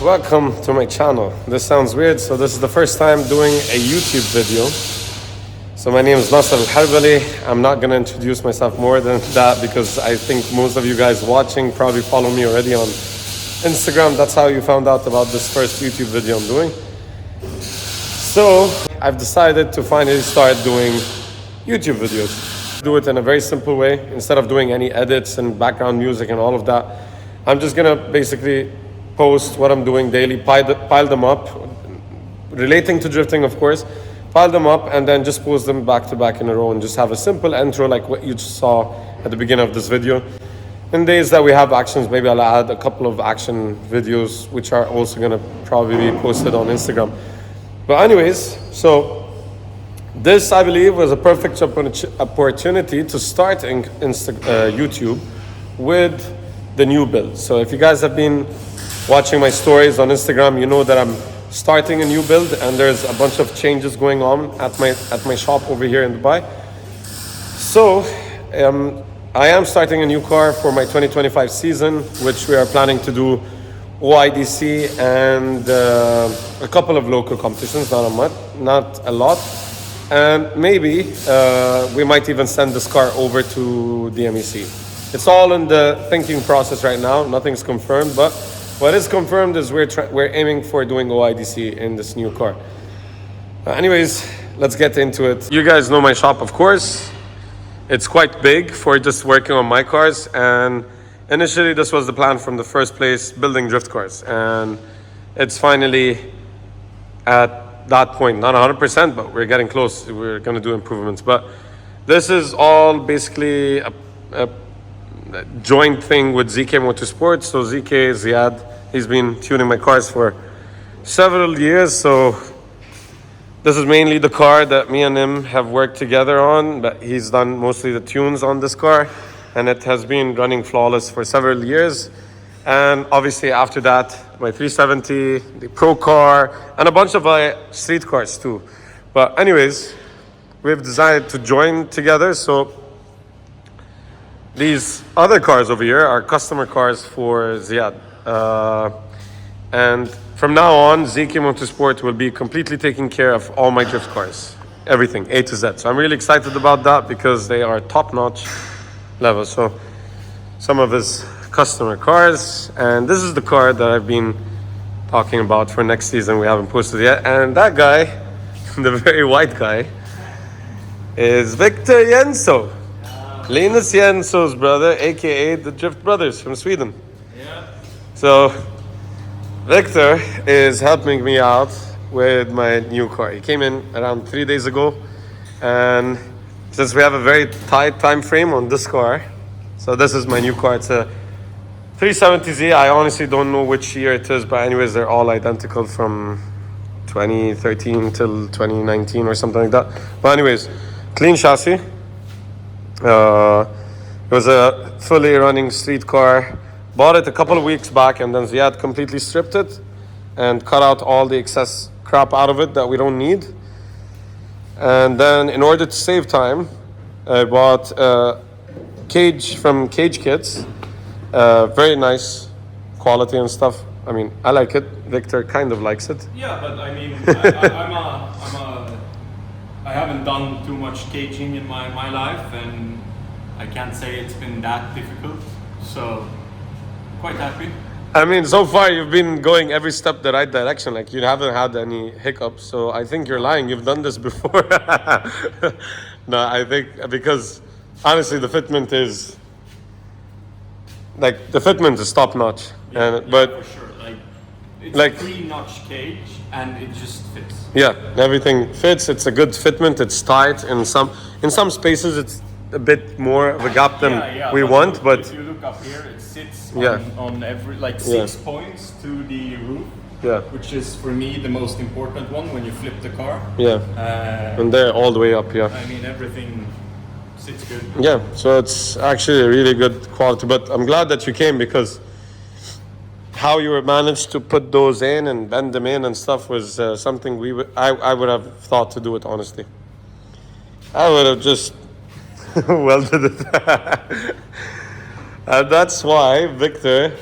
welcome to my channel. This sounds weird, so this is the first time doing a YouTube video. So my name is Nasser Al-Harbali. I'm not going to introduce myself more than that because I think most of you guys watching probably follow me already on Instagram. That's how you found out about this first YouTube video I'm doing. So I've decided to finally start doing YouTube videos. Do it in a very simple way. Instead of doing any edits and background music and all of that, I'm just going to basically post what I'm doing daily, pile them up, relating to drifting, of course, pile them up, and then just post them back to back in a row and just have a simple intro like what you just saw at the beginning of this video. In days that we have actions, maybe I'll add a couple of action videos, which are also going to probably be posted on Instagram. But anyways, so this, I believe, was a perfect opportunity to start YouTube with the new build. So if you guys have been watching my stories on Instagram, you know that I'm starting a new build and there's a bunch of changes going on at my shop over here in Dubai. So I am starting a new car for my 2025 season, which we are planning to do OIDC and a couple of local competitions, not a lot. And maybe we might even send this car over to the MEC. It's all in the thinking process right now. Nothing's confirmed, but what is confirmed is we're aiming for doing OIDC in this new car. Anyways, let's get into it. You guys know my shop, of course. It's quite big for just working on my cars, and initially this was the plan from the first place, building drift cars, and it's finally at that point, not 100%, but we're getting close. We're going to do improvements, but this is all basically a joint thing with ZK Motorsports. So ZK, Ziad, he's been tuning my cars for several years, so this is mainly the car that me and him have worked together on, but he's done mostly the tunes on this car, and it has been running flawless for several years. And obviously after that, my 370, the Pro car, and a bunch of my street cars too. But anyways, we've decided to join together. So these other cars over here are customer cars for Ziad. And from now on, ZK Motorsport will be completely taking care of all my drift cars. Everything, A to Z. So I'm really excited about that because they are top-notch level. So some of his customer cars. And this is the car that I've been talking about for next season. We haven't posted yet. And that guy, the very white guy, is Victor Jenso. Linus Jenso's brother, aka the Drift Brothers from Sweden. Yeah. So Victor is helping me out with my new car. He came in around 3 days ago, and since we have a very tight time frame on this car, so this is my new car. It's a 370Z. I honestly don't know which year it is, but anyways, they're all identical from 2013 till 2019 or something like that. But anyways, clean chassis. It was a fully running street car. Bought it a couple of weeks back, and then Ziad completely stripped it and cut out all the excess crap out of it that we don't need. And then in order to save time, I bought a cage from Cage Kits. Very nice quality and stuff. I mean, I like it. Victor kind of likes it. Yeah, but I mean, I haven't done too much caging in my life, and I can't say it's been that difficult, so quite happy. I mean, so far you've been going every step the right direction, like you haven't had any hiccups, so I think you're lying. You've done this before. No, I think because honestly the fitment is top notch. Yeah, but for sure. It's a 3-notch cage and it just fits. Yeah, everything fits. It's a good fitment. It's tight. In some spaces it's a bit more of a gap than we want, but if you look up here, it sits yeah, on every 6 points to the roof. Yeah, which is for me the most important one when you flip the car. Yeah, and they're all the way up. Yeah, I mean everything sits good. Yeah, so it's actually a really good quality. But I'm glad that you came because how you managed to put those in and bend them in and stuff was something I would have thought to do it honestly. I would have just welded it. And that's why Victor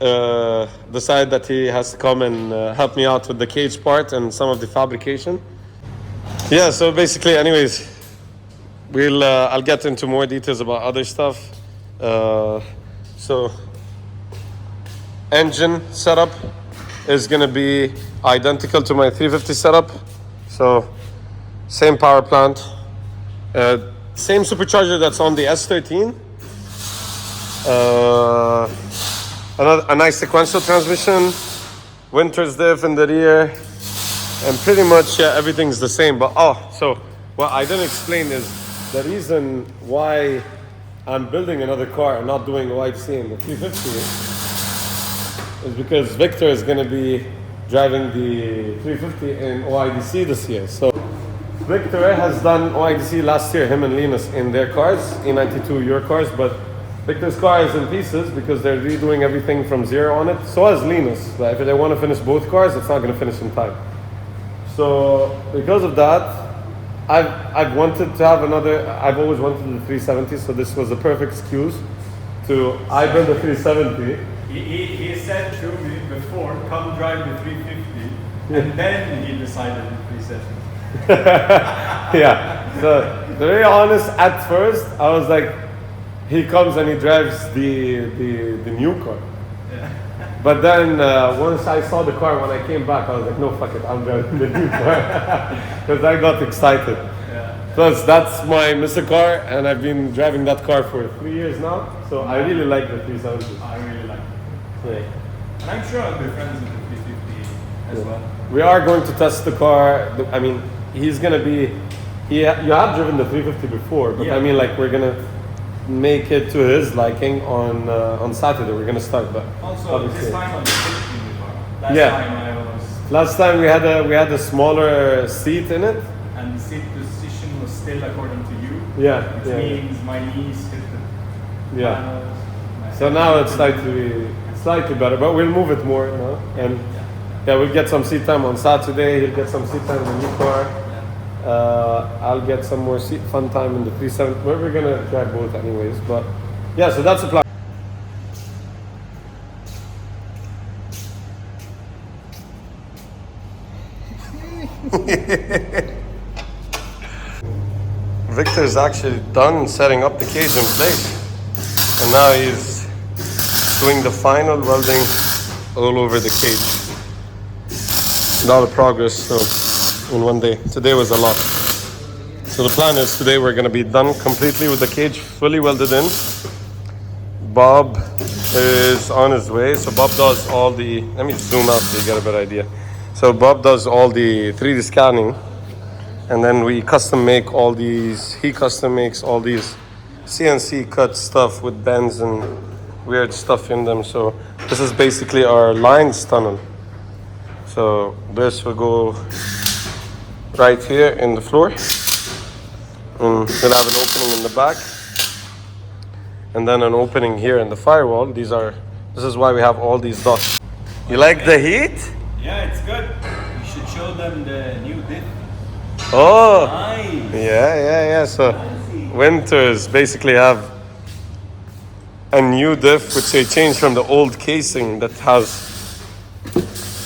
decided that he has to come and help me out with the cage part and some of the fabrication. Yeah, so basically, anyways, I'll get into more details about other stuff. So engine setup is gonna be identical to my 350 setup. So same power plant, same supercharger that's on the S13. A nice sequential transmission, Winters diff in the rear, and pretty much everything's the same. But so what I didn't explain is the reason why I'm building another car and not doing OIDC in the 350 is because Victor is going to be driving the 350 in OIDC this year. So Victor has done OIDC last year, him and Linus, in their cars, E92 your cars, but Victor's car is in pieces because they're redoing everything from zero on it. So has Linus. But if they want to finish both cars, it's not going to finish in time. So because of that, I've wanted to have another. I've always wanted the 370, so this was a perfect excuse to. I build a 370. He said to me before, come drive the 350, and then he decided the 370. Yeah. So to be very honest, at first I was like, he comes and he drives the new car. Yeah. But then once I saw the car, when I came back, I was like, no, fuck it, I'm driving the new car. Because I got excited. Yeah. Plus, that's my Mr. car, and I've been driving that car for 3 years now. So I really like the 370. I really like it. Yeah. And I'm sure I'll be friends with the 350 as well. We are going to test the car. I mean, he's going to be... you have driven the 350 before, but Yeah. I mean, like, we're going to make it to his liking on Saturday. We're going to start, but Also, obviously. this time on the 15 car. Last Yeah. time I was... Last time we had a smaller seat in it. And the seat position was still according to you. Yeah, Which yeah. means my knees hit the Yeah. panels. my So head now hit it's the- slightly better, but we'll move it more now. And yeah, we'll get some seat time on Saturday. He'll get some seat time in the new car. I'll get some more fun time in the 370. But we're gonna drive both anyways. But yeah, so that's the plan. Victor's actually done setting up the cage in place, and now he's doing the final welding all over the cage. A lot of progress so in one day. Today was a lot. So the plan is today we're going to be done completely with the cage fully welded in. Bob is on his way. So Bob does all the, let me zoom out so you get a better idea. So Bob does all the 3D scanning, and then we custom make all these, he custom makes all these CNC cut stuff with bends and weird stuff in them. So this is basically our lines tunnel. So this will go right here in the floor. And we'll have an opening in the back. And then an opening here in the firewall. This is why we have all these dots. You like the heat? Yeah, it's good. You should show them the new diff. Oh! Nice. Yeah. So Winters basically have a new diff which they changed from the old casing that has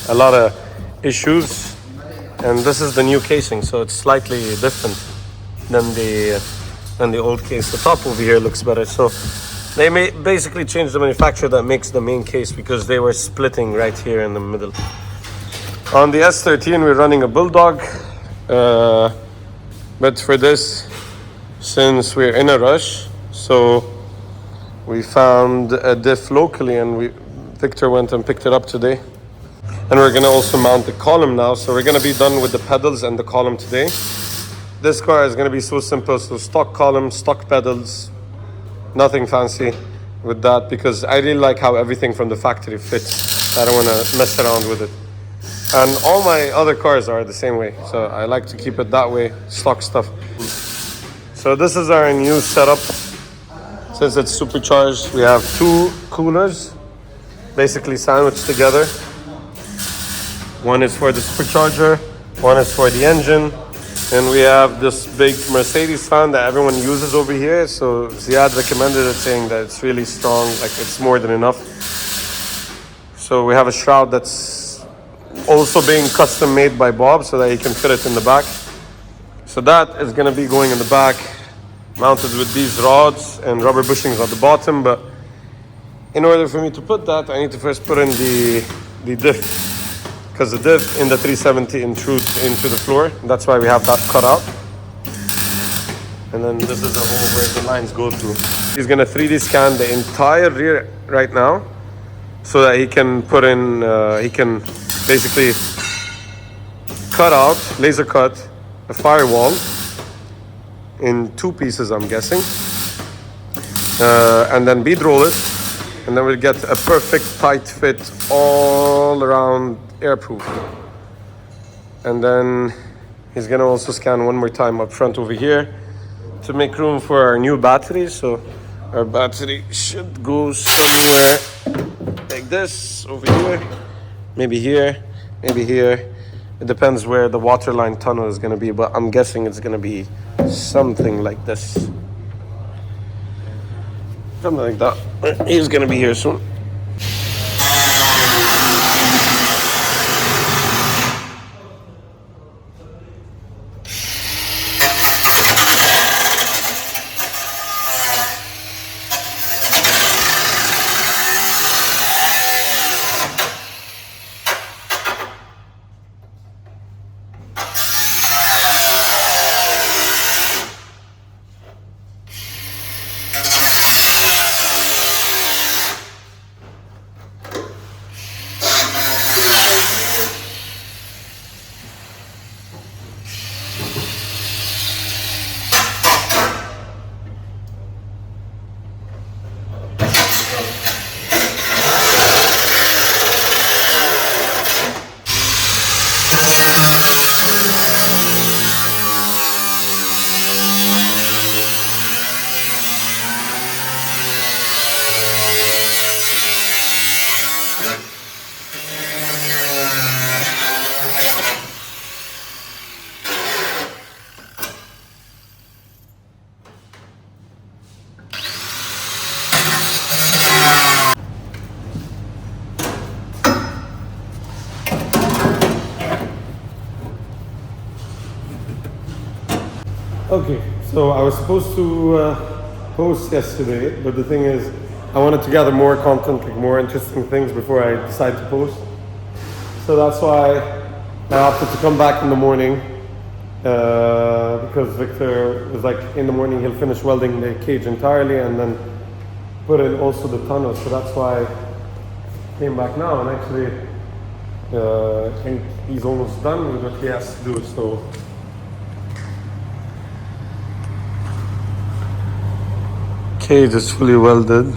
a lot of issues, and this is the new casing, so it's slightly different than the old case. The top over here looks better, so they may basically change the manufacturer that makes the main case because they were splitting right here in the middle. On the S13 we're running a Bulldog, but for this, since we're in a rush, so we found a diff locally, and Victor went and picked it up today. And we're gonna also mount the column now. So we're gonna be done with the pedals and the column today. This car is gonna be so simple. So stock column, stock pedals, nothing fancy with that, because I really like how everything from the factory fits. I don't wanna mess around with it. And all my other cars are the same way. So I like to keep it that way, stock stuff. So this is our new setup. Since it's supercharged, we have two coolers, basically sandwiched together. One is for the supercharger, one is for the engine, and we have this big Mercedes fan that everyone uses over here. So Ziad recommended it, saying that it's really strong, like it's more than enough. So we have a shroud that's also being custom made by Bob so that he can fit it in the back. So that is going to be going in the back, mounted with these rods and rubber bushings at the bottom. But in order for me to put that, I need to first put in the diff, because the diff in the 370 intrudes into the floor. That's why we have that cut out. And then this is the hole where the lines go through. He's gonna 3D scan the entire rear right now, so that he can put in, he can basically cut out, laser cut, a firewall in 2 pieces, I'm guessing. And then bead roll it, and then we'll get a perfect tight fit all around airproof. And then he's gonna also scan one more time up front over here to make room for our new battery. So our battery should go somewhere like this, over here, maybe here, maybe here. It depends where the waterline tunnel is gonna be, but I'm guessing it's gonna be something like this. Something like that. He's gonna be here soon. Okay, so I was supposed to post yesterday, but the thing is, I wanted to gather more content, like more interesting things before I decide to post. So that's why I opted to come back in the morning, because Victor was like, in the morning he'll finish welding the cage entirely and then put in also the tunnel. So that's why I came back now, and actually I think he's almost done with what he has to do. So cage is fully welded.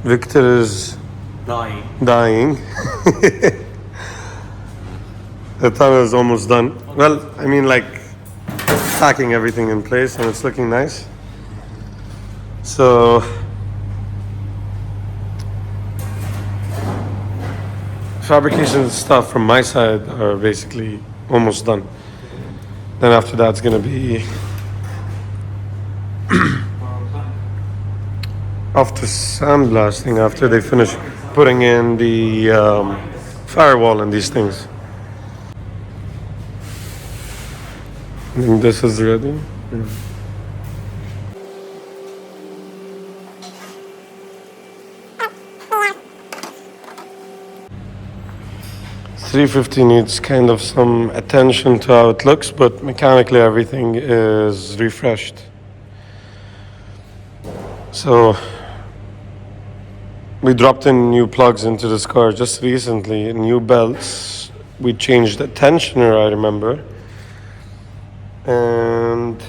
Victor is dying. The tunnel is almost done. Well, I mean, like, packing everything in place, and it's looking nice. So fabrication stuff from my side are basically almost done. Then after that, it's gonna be after sandblasting, after they finish putting in the firewall and these things. I think this is ready. Yeah. .350 needs kind of some attention to how it looks, but mechanically everything is refreshed. So we dropped in new plugs into this car just recently, new belts. We changed the tensioner, I remember. And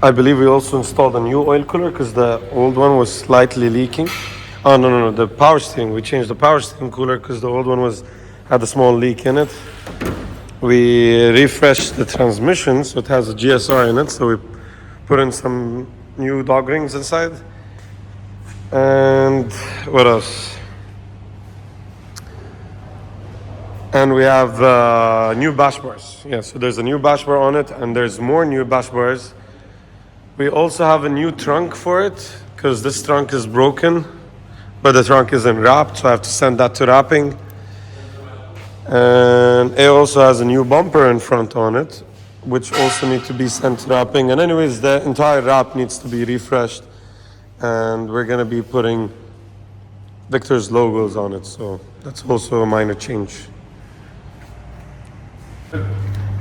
I believe we also installed a new oil cooler because the old one was slightly leaking. Oh, no, the power steering. We changed the power steering cooler because the old one had a small leak in it. We refreshed the transmission, so it has a GSR in it, so we put in some new dog rings inside. And what else? And we have new bash bars. Yeah, so there's a new bash bar on it, and there's more new bash bars. We also have a new trunk for it, because this trunk is broken. but the trunk isn't wrapped, so I have to send that to wrapping. And it also has a new bumper in front on it, which also need to be sent to wrapping. And anyways, the entire wrap needs to be refreshed, and we're gonna be putting Victor's logos on it, so that's also a minor change.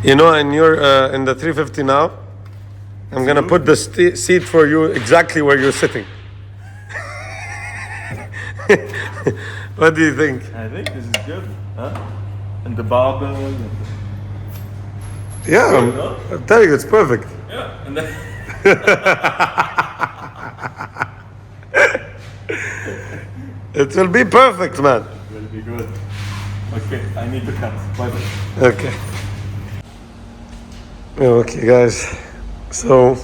You know, in the 350 now, I'm gonna put the seat for you exactly where you're sitting. What do you think? I think this is good, huh? And the barbell. Yeah, I'm telling you, it's perfect. Yeah, and then It will be perfect, man. it will be good. Okay, I need to cut. Bye-bye. Okay. Okay, guys. So,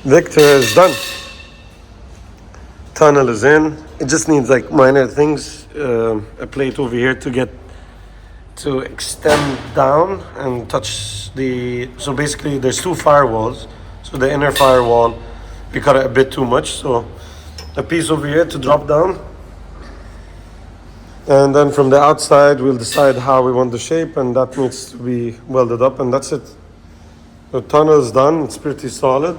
Victor is done. Tunnel is in. It just needs like minor things. A plate over here to extend down and touch the. So basically, there's two firewalls. So the inner firewall, we cut it a bit too much. So a piece over here to drop down. And then from the outside, we'll decide how we want the shape, and that needs to be welded up, and that's it. The tunnel is done. It's pretty solid.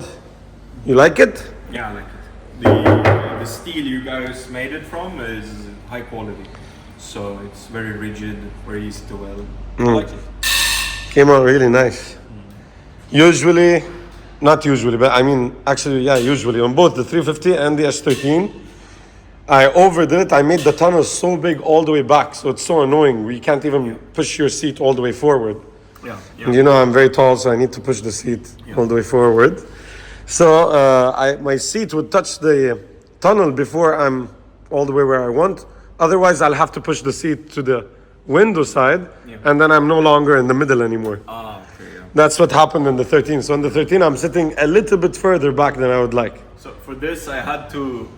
You like it? Yeah, I like it. The steel you guys made it from is high quality, so it's very rigid, very easy to weld. I like it. Came out really nice. Usually, not usually, but I mean, actually, yeah, usually on both the 350 and the S13, I overdid it. I made the tunnel so big all the way back, so it's so annoying. You can't even push your seat all the way forward. Yeah. And you know, I'm very tall, so I need to push the seat all the way forward. So my seat would touch the tunnel before I'm all the way where I want. Otherwise, I'll have to push the seat to the window side, and then I'm no longer in the middle anymore. Ah, okay. Yeah. That's what happened in the 13. So in the 13, I'm sitting a little bit further back than I would like. So for this,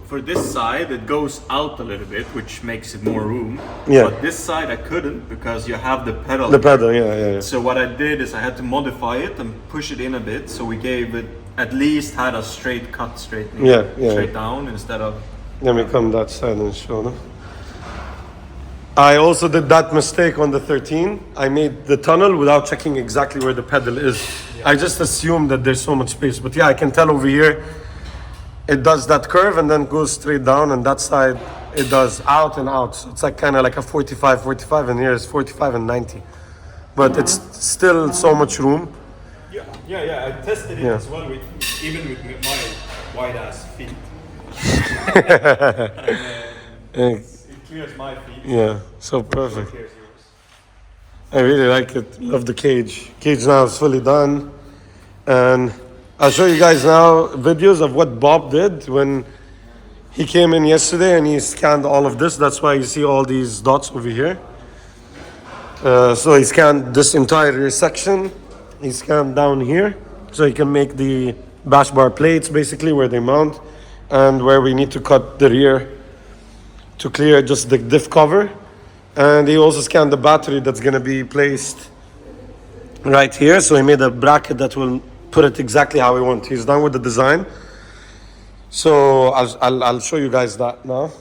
for this side, it goes out a little bit, which makes it more room. Yeah. But this side I couldn't because you have the pedal. The pedal, yeah. So what I did is I had to modify it and push it in a bit, so we gave it at least had a straight cut, straight down instead of. Let me come that side and show them. I also did that mistake on the 13. I made the tunnel without checking exactly where the pedal is. Yeah. I just assumed that there's so much space, but yeah, I can tell over here it does that curve and then goes straight down, and that side it does out and out. So it's like kind of like a 45, and here is 45 and 90. But it's still so much room. Yeah. I tested it as well, even with my wide ass feet. It clears my feet. Yeah, so perfect. I really like it. Love the cage. Cage now is fully done, and I'll show you guys now videos of what Bob did when he came in yesterday and he scanned all of this. That's why you see all these dots over here. So he scanned this entire rear section. He scanned down here, so he can make the bash bar plates basically where they mount, and where we need to cut the rear to clear just the diff cover. And he also scanned the battery that's going to be placed right here. So he made a bracket that will put it exactly how we want. He's done with the design. So I'll show you guys that now.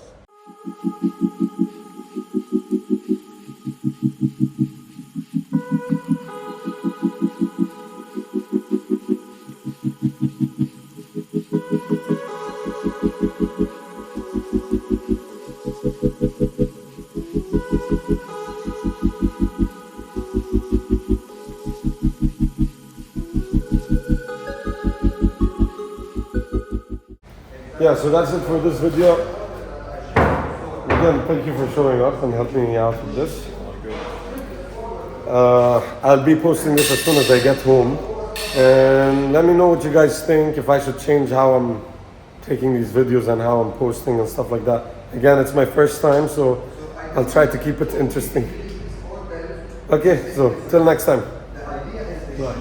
Yeah, so that's it for this video. Again, thank you for showing up and helping me out with this. I'll be posting this as soon as I get home. And let me know what you guys think, if I should change how I'm taking these videos and how I'm posting and stuff like that. Again, it's my first time, so I'll try to keep it interesting. Okay, so till next time. Bye.